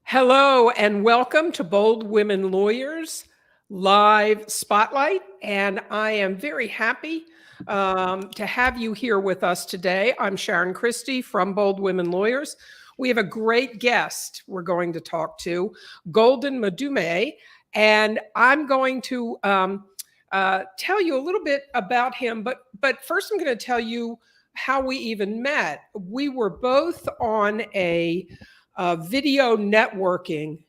Hello and welcome to Bold Women Lawyers Live Spotlight. And I am very happy to have you here with us today. I'm Sharon Christie from Bold Women Lawyers. We have a great guest we're going to talk to, Golden Madume, and I'm going to tell you a little bit about him. But first, I'm going to tell you how we even met. We were both on a video networking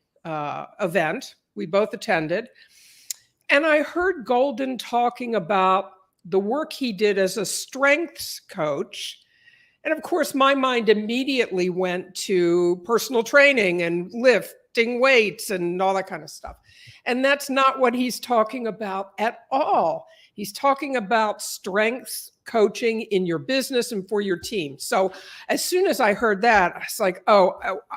event. We both attended. And I heard Golden talking about the work he did as a strengths coach. And of course, my mind immediately went to personal training and lifting weights and all that kind of stuff. And that's not what he's talking about at all. He's talking about strengths coaching in your business and for your team. So as soon as I heard that, I was like, oh,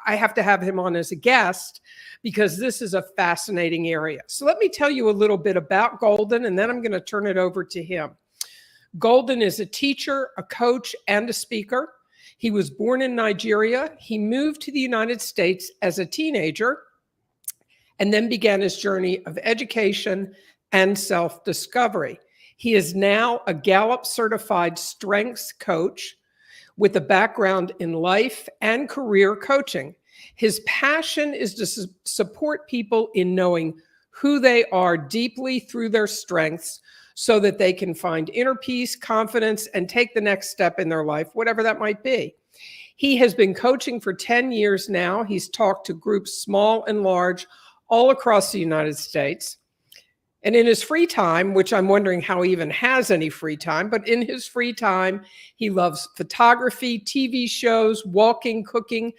I have to have him on as a guest because this is a fascinating area. So let me tell you a little bit about Golden, and then I'm going to turn it over to him. Golden is a teacher, a coach, and a speaker. He was born in Nigeria. He moved to the United States as a teenager and then began his journey of education and self-discovery. He is now a gallup-certified strengths coach with a background in life and career coaching. His passion is to support people in knowing who they are deeply through their strengths so that they can find inner peace, confidence, and take the next step in their life, whatever that might be. He has been coaching for 10 years now. He's talked to groups small and large all across the United States. And in his free time, which I'm wondering how he even has any free time, but in his free time, he loves photography, TV shows, walking, cooking,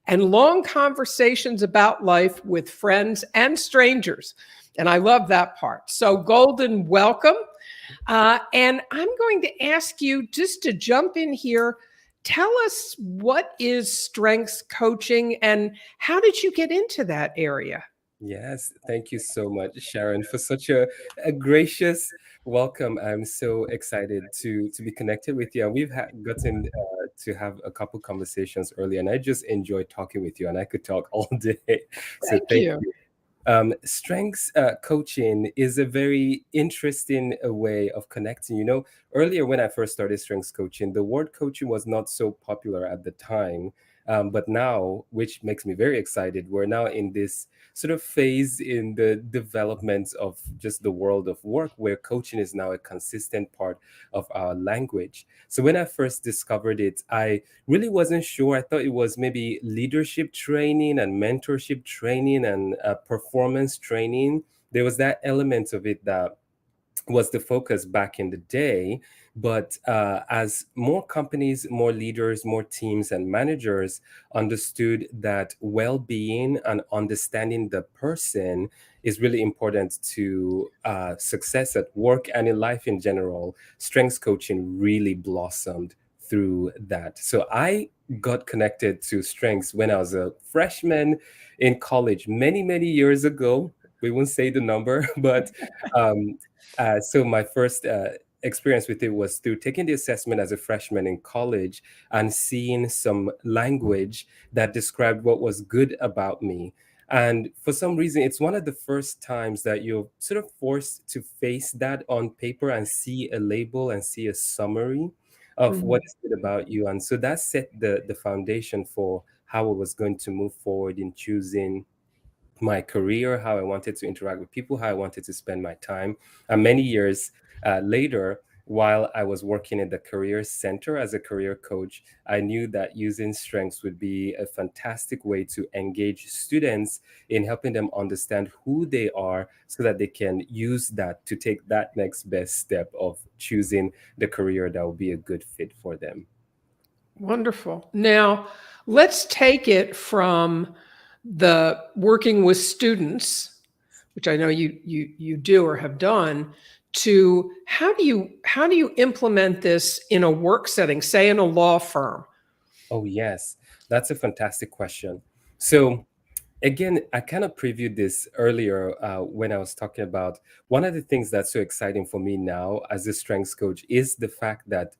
and long conversations about life with friends and strangers. And I love that part. So Golden, welcome. And I'm going to ask you just to jump in here. Tell us, what is strengths coaching and how did you get into that area? Yes, thank you so much, Sharon, for such a gracious welcome. I'm so excited to be connected with you. And we've gotten to have a couple conversations earlier, and I just enjoyed talking with you, and I could talk all day. So Thank thank you. you. Strengths coaching is a very interesting way of connecting. Earlier when I first started strengths coaching, the word coaching was not so popular at the time. But now, which makes me very excited, we're now in this sort of phase in the development of just the world of work where coaching is now a consistent part of our language. So when I first discovered it, I really wasn't sure. I thought it was maybe leadership training and mentorship training and performance training. There was that element of it that was the focus back in the day. But as more companies, more leaders, more teams, and managers understood that well being and understanding the person is really important to success at work and in life in general, strengths coaching really blossomed through that. So I got connected to strengths when I was a freshman in college many, many years ago. We won't say the number, but um, so my first experience with it was through taking the assessment as a freshman in college and seeing some language that described what was good about me. And for some reason, it's one of the first times that you're sort of forced to face that on paper and see a label and see a summary of what Mhm. is good about you. And so that set the foundation for how I was going to move forward in choosing my career, how I wanted to interact with people, how I wanted to spend my time. And many years later, while I was working in the career center as a career coach, I knew that using strengths would be a fantastic way to engage students in helping them understand who they are so that they can use that to take that next best step of choosing the career that will be a good fit for them. Wonderful. Now, let's take it from the working with students, which I know you do or have done, to how do you implement this in a work setting, say in a law firm? Oh, yes, that's a fantastic question. So, again, I kind of previewed this earlier when I was talking about one of the things that's so exciting for me now as a strengths coach is the fact that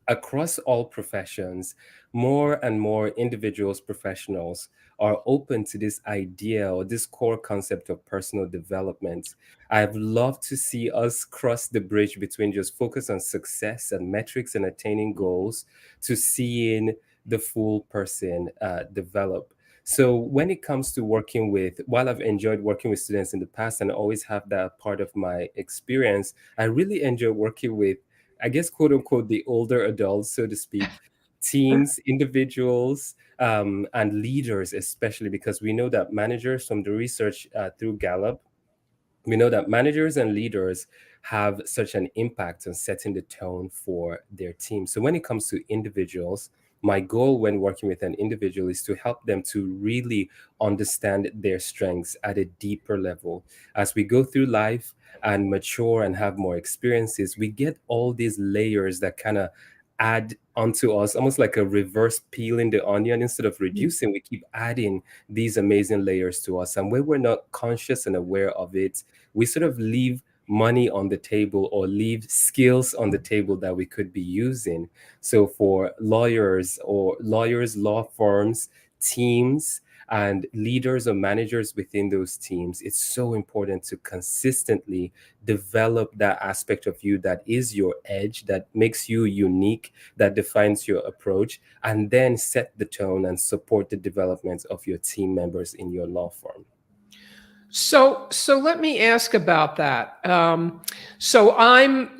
across all professions, more and more individuals, professionals are open to this idea or this core concept of personal development. I've loved to see us cross the bridge between just focus on success and metrics and attaining goals to seeing the full person develop. So when it comes to working with, while I've enjoyed working with students in the past and always have that part of my experience, I really enjoy working with, I guess, quote unquote, the older adults, so to speak, teams, individuals, and leaders, especially because we know that managers, from the research through Gallup, we know that managers and leaders have such an impact on setting the tone for their team. So when it comes to individuals, my goal when working with an individual is to help them to really understand their strengths at a deeper level. As we go through life and mature and have more experiences, we get all these layers that kind of add onto us, almost like a reverse peeling the onion. Instead of reducing, we keep adding these amazing layers to us. And when we're not conscious and aware of it, we sort of leave money on the table or leave skills on the table that we could be using. So for lawyers, law firms, teams, and leaders or managers within those teams, it's so important to consistently develop that aspect of you that is your edge, that makes you unique, that defines your approach, and then set the tone and support the development of your team members in your law firm. So let me ask about that. So I'm,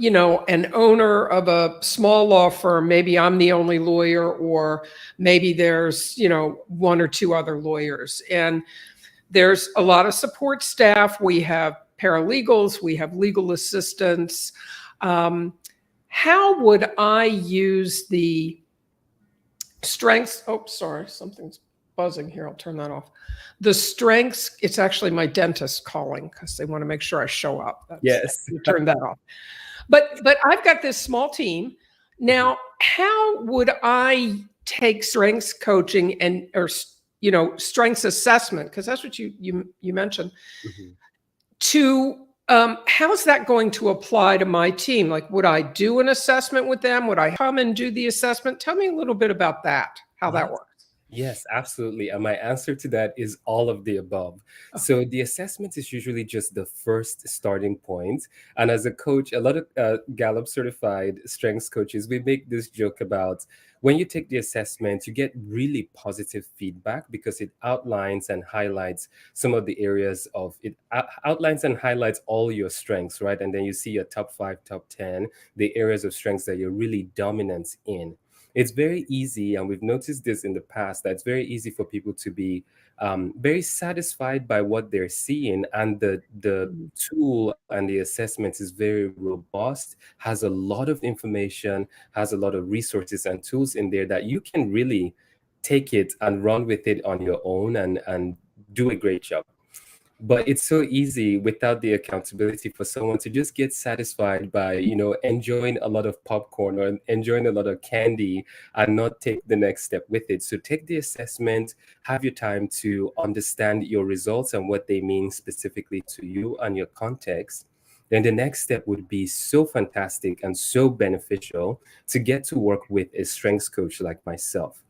an owner of a small law firm. Maybe I'm the only lawyer, or maybe there's, one or two other lawyers. And there's a lot of support staff. We have paralegals, we have legal assistants. How would I use the strengths? Oh, sorry, something's buzzing here. I'll turn that off. The strengths, it's actually my dentist calling because they want to make sure I show up. Yes. You turn that off. But I've got this small team. Now, how would I take strengths coaching or strengths assessment, because that's what you mentioned, to how's that going to apply to my team? Like, would I do an assessment with them? Would I come and do the assessment? Tell me a little bit about that, how that works. Yes, absolutely. And my answer to that is all of the above. So the assessment is usually just the first starting point. And as a coach, a lot of Gallup certified strengths coaches, we make this joke about when you take the assessment, you get really positive feedback because it outlines and highlights some of the areas of it, outlines and highlights all your strengths, right? And then you see your top 5, top 10, the areas of strengths that you're really dominant in. It's very easy, and we've noticed this in the past, that it's very easy for people to be very satisfied by what they're seeing, and the tool and the assessment is very robust, has a lot of information, has a lot of resources and tools in there that you can really take it and run with it on your own and do a great job. But it's so easy without the accountability for someone to just get satisfied by, enjoying a lot of popcorn or enjoying a lot of candy and not take the next step with it. So take the assessment, have your time to understand your results and what they mean specifically to you and your context. Then the next step would be so fantastic and so beneficial to get to work with a strengths coach like myself.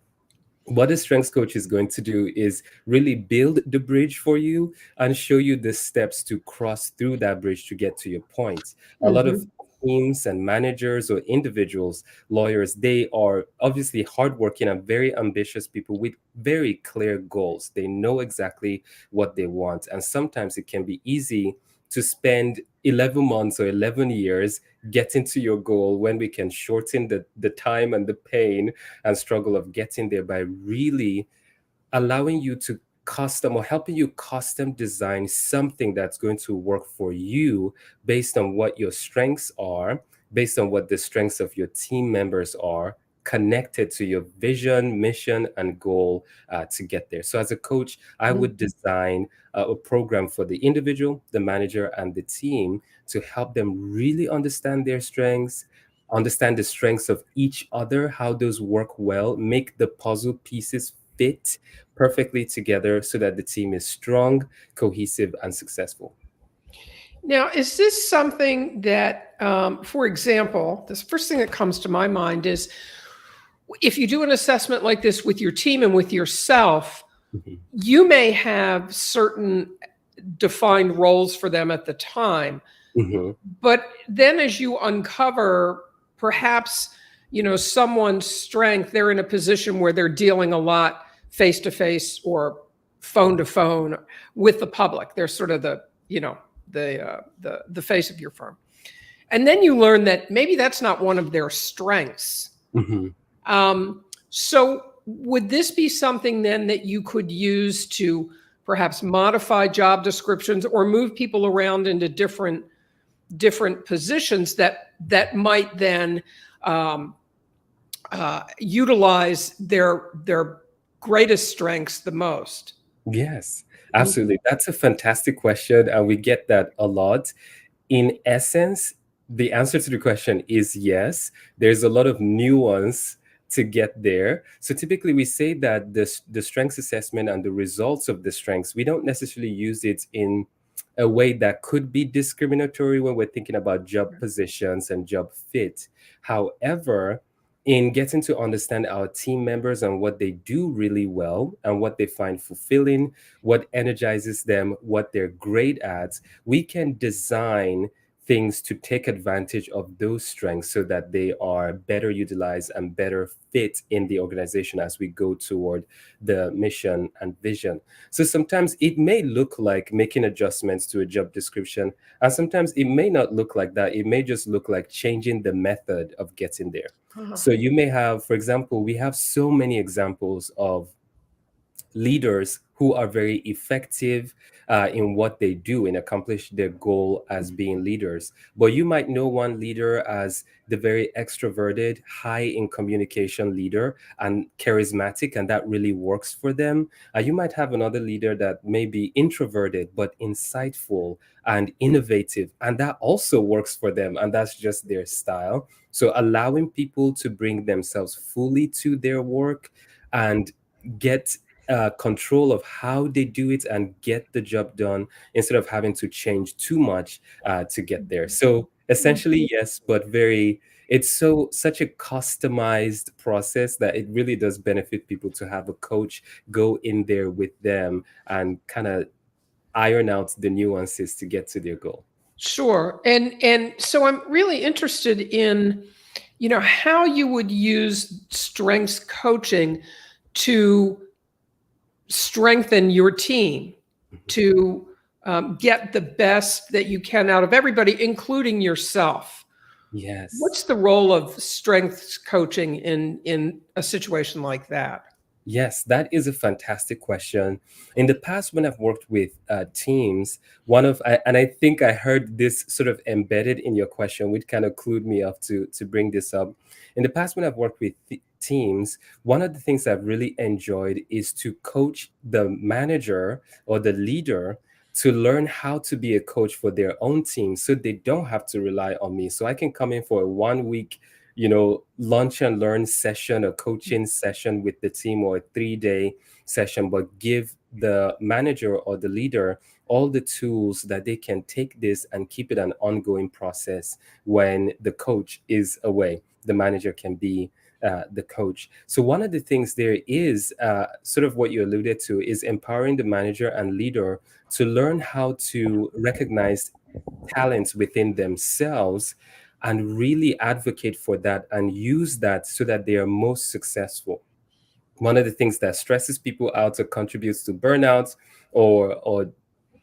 What a strengths coach is going to do is really build the bridge for you and show you the steps to cross through that bridge to get to your point. A lot of teams and managers or individuals, lawyers, they are obviously hardworking and very ambitious people with very clear goals. They know exactly what they want. And sometimes it can be easy to spend 11 months or 11 years getting to your goal when we can shorten the time and the pain and struggle of getting there by really allowing you to custom or helping you custom design something that's going to work for you based on what your strengths are, based on what the strengths of your team members are, connected to your vision, mission, and goal to get there. So as a coach, I would design a program for the individual, the manager, and the team to help them really understand their strengths, understand the strengths of each other, how those work well, make the puzzle pieces fit perfectly together so that the team is strong, cohesive, and successful. Now, is this something that, for example, this first thing that comes to my mind is if you do an assessment like this with your team and with yourself, Mhm. You may have certain defined roles for them at the time, Mhm. but then as you uncover perhaps, someone's strength, they're in a position where they're dealing a lot face to face or phone to phone with the public. They're sort of the face of your firm. And then you learn that maybe that's not one of their strengths. Mhm. So would this be something then that you could use to perhaps modify job descriptions or move people around into different positions that might then um, utilize their greatest strengths the most? Yes, Mhm. absolutely. That's a fantastic question, and we get that a lot. In essence, the answer to the question is yes. There's a lot of nuance to get there. So typically, we say that the strengths assessment and the results of the strengths, we don't necessarily use it in a way that could be discriminatory when we're thinking about job positions and job fit. However, in getting to understand our team members and what they do really well and what they find fulfilling, what energizes them, what they're great at, we can design things to take advantage of those strengths so that they are better utilized and better fit in the organization as we go toward the mission and vision. So sometimes it may look like making adjustments to a job description, and sometimes it may not look like that. It may just look like changing the method of getting there. Uh-huh. So you may have, for example, we have so many examples of leaders who are very effective in what they do and accomplish their goal as being leaders. But you might know one leader as the very extroverted, high in communication leader and charismatic, and that really works for them. You might have another leader that may be introverted but insightful and innovative, and that also works for them, and that's just their style. So allowing people to bring themselves fully to their work and get control of how they do it and get the job done instead of having to change too much to get there. So essentially, yes, but very, it's such a customized process that it really does benefit people to have a coach go in there with them and kind of iron out the nuances to get to their goal. Sure. And so I'm really interested in, how you would use strengths coaching to strengthen your team, to get the best that you can out of everybody, including yourself. Yes. What's the role of strengths coaching in a situation like that? Yes, that is a fantastic question. In the past, when I've worked with teams, and I think I heard this sort of embedded in your question, which kind of clued me up to bring this up. In the past, when I've worked with teams, one of the things I've really enjoyed is to coach the manager or the leader to learn how to be a coach for their own team, so they don't have to rely on me. So I can come in for a 1 week lunch and learn session, a coaching session with the team, or a 3 day session, but give the manager or the leader all the tools that they can take this and keep it an ongoing process when the coach is away. The manager can be the coach. So one of the things there is sort of what you alluded to is empowering the manager and leader to learn how to recognize talents within themselves and really advocate for that and use that so that they are most successful. One of the things that stresses people out or contributes to burnout or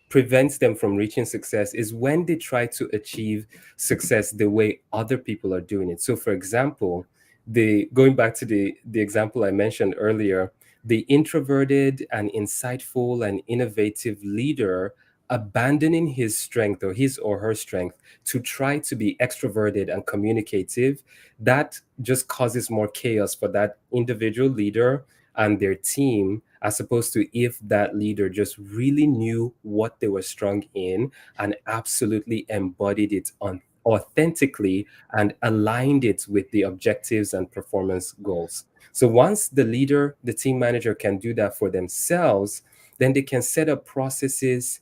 prevents them from reaching success is when they try to achieve success the way other people are doing it. So for example, the going back to the example I mentioned earlier, the introverted and insightful and innovative leader abandoning his strength or his or her strength to try to be extroverted and communicative, that just causes more chaos for that individual leader and their team, as opposed to if that leader just really knew what they were strong in and absolutely embodied it on authentically and aligned it with the objectives and performance goals. So once the leader, the team manager can do that for themselves, then they can set up processes,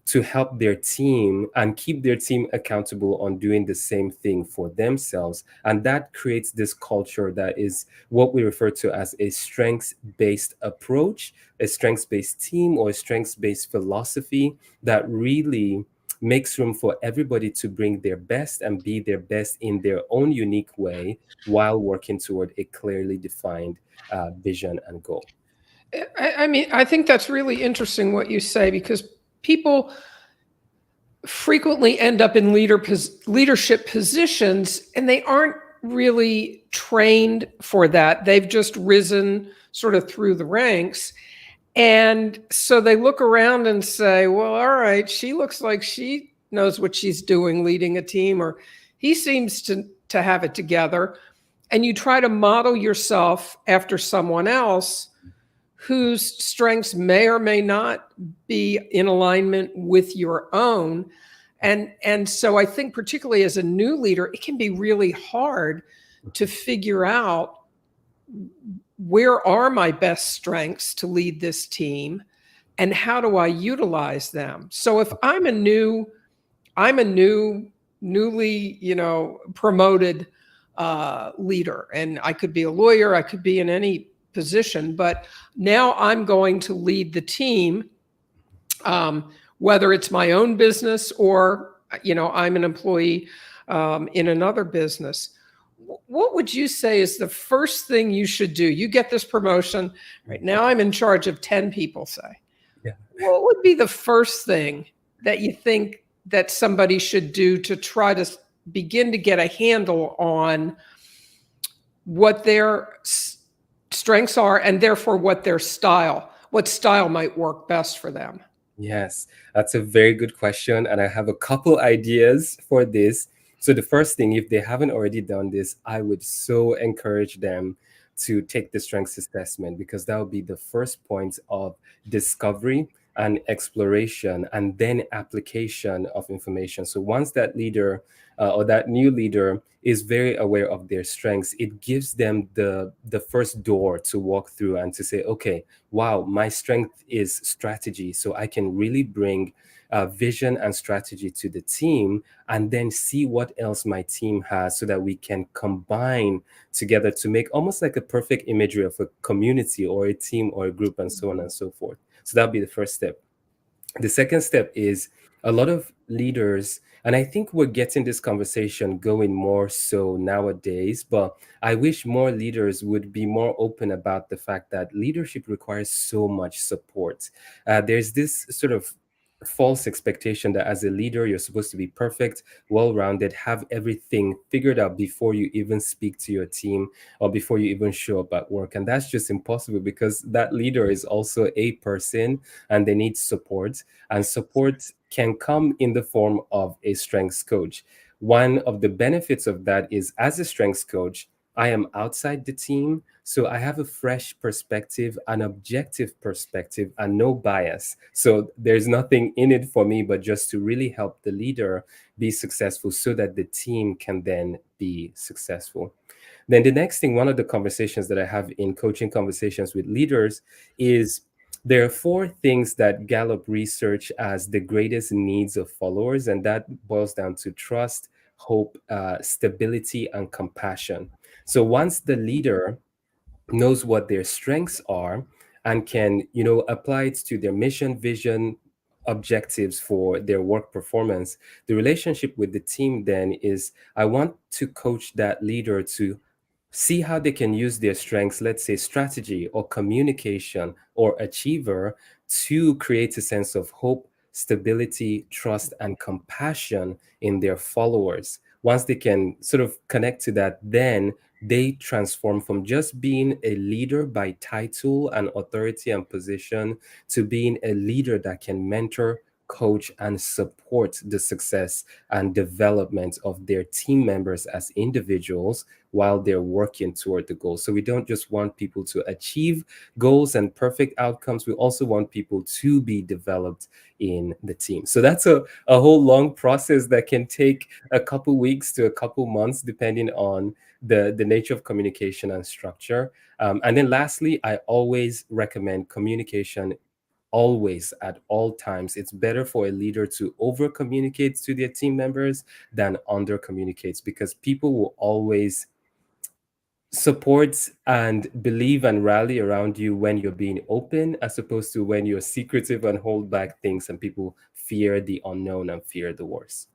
to help their team and keep their team accountable on doing the same thing for themselves. And that creates this culture that is what we refer to as a strengths based approach, a strengths based team, or a strengths based philosophy that really makes room for everybody to bring their best and be their best in their own unique way while working toward a clearly defined vision and goal. I mean, I think that's really interesting what you say, because people frequently end up in leadership positions and they aren't really trained for that. They've just risen sort of through the ranks. And so they look around and say, well, all right, she looks like she knows what she's doing leading a team, or he seems to have it together. And you try to model yourself after someone else whose strengths may or may not be in alignment with your own. And so I think particularly as a new leader, it can be really hard to figure out, where are my best strengths to lead this team and how do I utilize them? So if I'm a newly, promoted leader, and I could be a lawyer, I could be in any position, but now I'm going to lead the team, whether it's my own business or, I'm an employee in another business. What would you say is the first thing you should do? You get this promotion, right now I'm in charge of 10 people, say. Yeah. What would be the first thing that you think that somebody should do to try to begin to get a handle on what their strengths are, and therefore what style might work best for them? Yes, that's a very good question. And I have a couple ideas for this. So, the first thing, if they haven't already done this, I would so encourage them to take the strengths assessment, because that would be the first point of discovery and exploration and then application of information. So, once that leader or that new leader is very aware of their strengths, it gives them the first door to walk through and to say, okay, wow, my strength is strategy. So I can really bring vision and strategy to the team, and then see what else my team has so that we can combine together to make almost like a perfect imagery of a community or a team or a group, and so on and so forth. So that'll be the first step. The second step is a lot of leaders, and I think we're getting this conversation going more so nowadays, but I wish more leaders would be more open about the fact that leadership requires so much support. There's this sort of false expectation that as a leader, you're supposed to be perfect, well rounded, have everything figured out before you even speak to your team or before you even show up at work. And that's just impossible, because that leader is also a person and they need support. And support can come in the form of a strengths coach. One of the benefits of that is, as a strengths coach, I am outside the team, so I have a fresh perspective, an objective perspective, and no bias. So there's nothing in it for me but just to really help the leader be successful so that the team can then be successful. Then the next thing, one of the conversations that I have in coaching conversations with leaders is, there are four things that Gallup research as the greatest needs of followers, and that boils down to trust, hope, stability, and compassion. So once the leader knows what their strengths are and can, apply it to their mission, vision, objectives for their work performance, the relationship with the team then is, I want to coach that leader to see how they can use their strengths, let's say strategy or communication or achiever, to create a sense of hope, stability, trust, and compassion in their followers. Once they can sort of connect to that, then they transform from just being a leader by title and authority and position to being a leader that can mentor, coach, and support the success and development of their team members as individuals while they're working toward the goal. So we don't just want people to achieve goals and perfect outcomes. We also want people to be developed in the team. So that's a whole long process that can take a couple weeks to a couple months, depending on the nature of communication and structure. And then lastly, I always recommend communication always, at all times, it's better for a leader to over communicate to their team members than under communicates, because people will always support and believe and rally around you when you're being open, as opposed to when you're secretive and hold back things and people fear the unknown and fear the worst.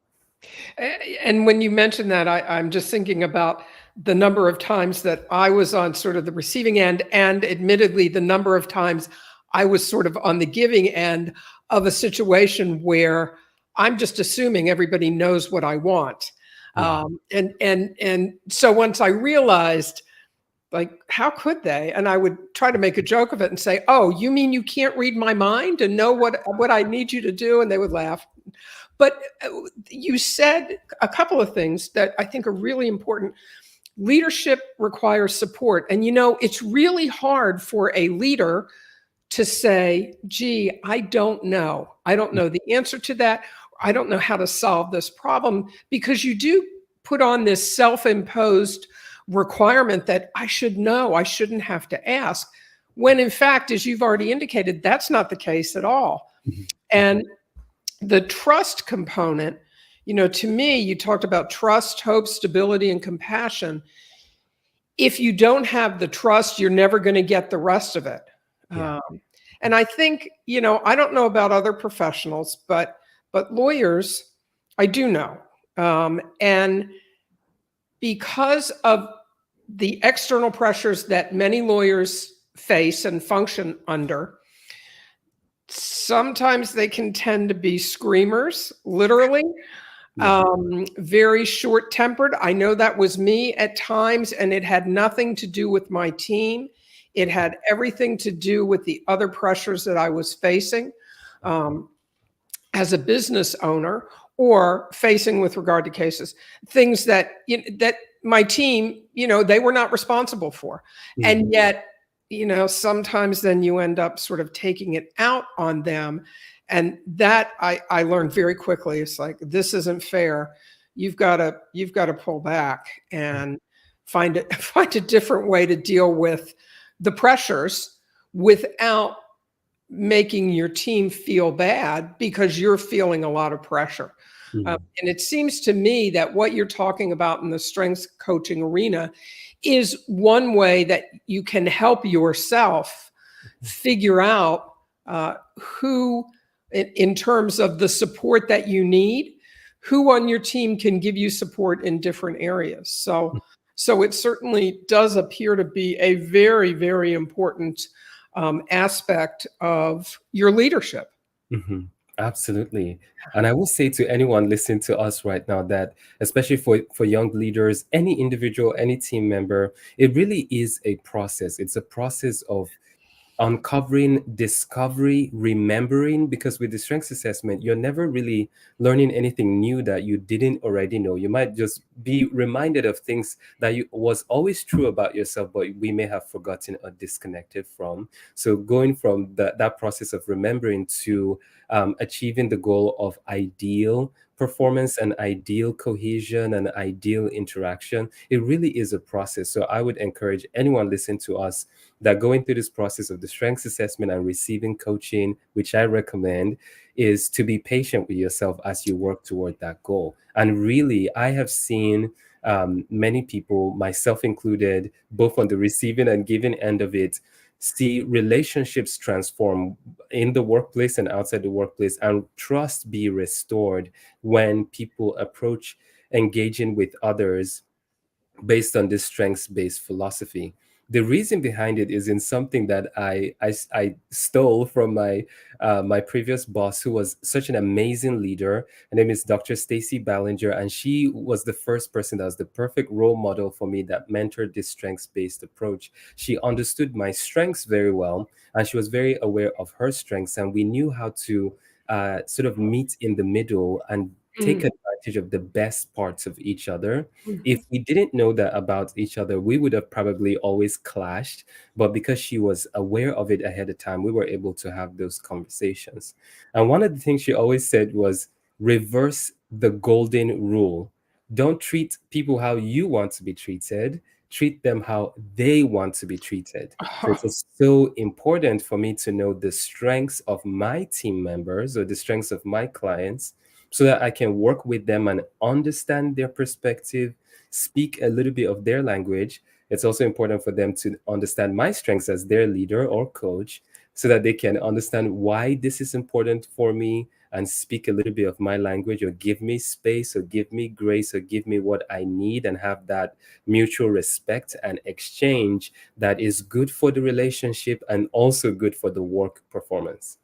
And when you mention that, I'm just thinking about the number of times that I was on sort of the receiving end, and admittedly, the number of times I was sort of on the giving end of a situation where I'm just assuming everybody knows what I want. Yeah. And so once I realized, like, how could they? And I would try to make a joke of it and say, "Oh, you mean you can't read my mind and know what I need you to do?" And they would laugh. But you said a couple of things that I think are really important. Leadership requires support. And it's really hard for a leader to say, gee, I don't know. I don't know the answer to that. I don't know how to solve this problem, because you do put on this self-imposed requirement that I should know, I shouldn't have to ask. When in fact, as you've already indicated, that's not the case at all. Mhm. And the trust component, to me, you talked about trust, hope, stability, and compassion. If you don't have the trust, you're never going to get the rest of it. Yeah. And I think, I don't know about other professionals, but lawyers, I do know. And because of the external pressures that many lawyers face and function under, sometimes they can tend to be screamers, literally, Yeah. very short-tempered. I know that was me at times, and it had nothing to do with my team. It had everything to do with the other pressures that I was facing as a business owner, or facing with regard to cases, things that that my team, they were not responsible for. Mhm. And yet, sometimes then you end up sort of taking it out on them. And that I learned very quickly. It's like, this isn't fair. You've got to pull back and find a different way to deal with the pressures without making your team feel bad because you're feeling a lot of pressure. Mhm. And it seems to me that what you're talking about in the strengths coaching arena is one way that you can help yourself figure out who, in terms of the support that you need, who on your team can give you support in different areas. So it certainly does appear to be a very, very important aspect of your leadership. Mhm. Absolutely. And I will say to anyone listening to us right now that, especially for young leaders, any individual, any team member, it really is a process. It's a process of uncovering, discovery, remembering, because with the strengths assessment, you're never really learning anything new that you didn't already know. You might just be reminded of things that you was always true about yourself, but we may have forgotten or disconnected from. So going from that process of remembering to achieving the goal of ideal performance and ideal cohesion and ideal interaction, it really is a process. So I would encourage anyone listening to us that going through this process of the strengths assessment and receiving coaching, which I recommend, is to be patient with yourself as you work toward that goal. And really, I have seen many people, myself included, both on the receiving and giving end of it, see relationships transform in the workplace and outside the workplace, and trust be restored when people approach engaging with others based on this strengths-based philosophy. The reason behind it is in something that I stole from my previous boss, who was such an amazing leader. Her name is Dr. Stacy Ballinger, and she was the first person that was the perfect role model for me that mentored this strengths-based approach. She understood my strengths very well, and she was very aware of her strengths, and we knew how to sort of meet in the middle and take Mm, advantage of the best parts of each other. If mhm, we didn't know that about each other, we would have probably always clashed. But because she was aware of it ahead of time, we were able to have those conversations. And one of the things she always said was reverse the golden rule. Don't treat people how you want to be treated. treat them how they want to be treated. So it is so important for me to know the strengths of my team members or the strengths of my clients so that I can work with them and understand their perspective, speak a little bit of their language. It's also important for them to understand my strengths as their leader or coach so that they can understand why this is important for me and speak a little bit of my language, or give me space, or give me grace, or give me what I need, and have that mutual respect and exchange that is good for the relationship and also good for the work performance.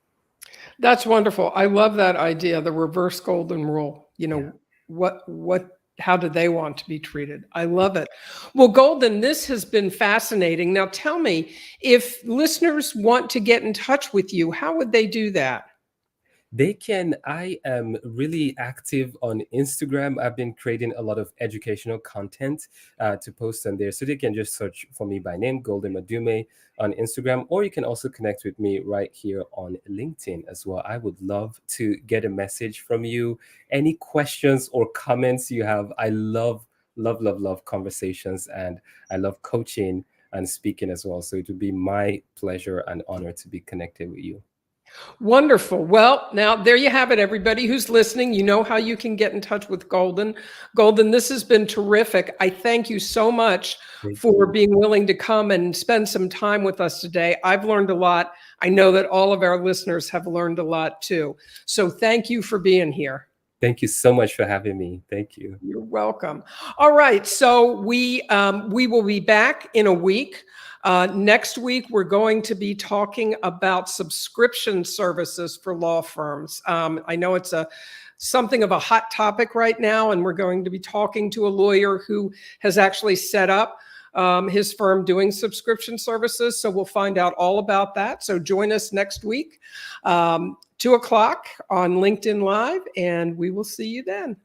That's wonderful. I love that idea, the reverse golden rule. Yeah. How do they want to be treated? I love it. Well, Golden, this has been fascinating. Now tell me, if listeners want to get in touch with you, how would they do that? They can. I am really active on Instagram. I've been creating a lot of educational content to post on there. So they can just search for me by name, Golden Madume, on Instagram, or you can also connect with me right here on LinkedIn as well. I would love to get a message from you. Any questions or comments you have, I love, love, love, love conversations, and I love coaching and speaking as well. So it would be my pleasure and honor to be connected with you. Wonderful. Well, now there you have it, everybody who's listening. You know how you can get in touch with Golden. Golden, this has been terrific. I thank you so much Thank for you. being willing to come and spend some time with us today. I've learned a lot. I know that all of our listeners have learned a lot too. So thank you for being here. Thank you so much for having me. Thank you. You're welcome. All right, so we will be back in a week. Next week, we're going to be talking about subscription services for law firms. I know it's something of a hot topic right now, and we're going to be talking to a lawyer who has actually set up his firm doing subscription services. So we'll find out all about that. So join us next week, 2 o'clock on LinkedIn Live, and we will see you then.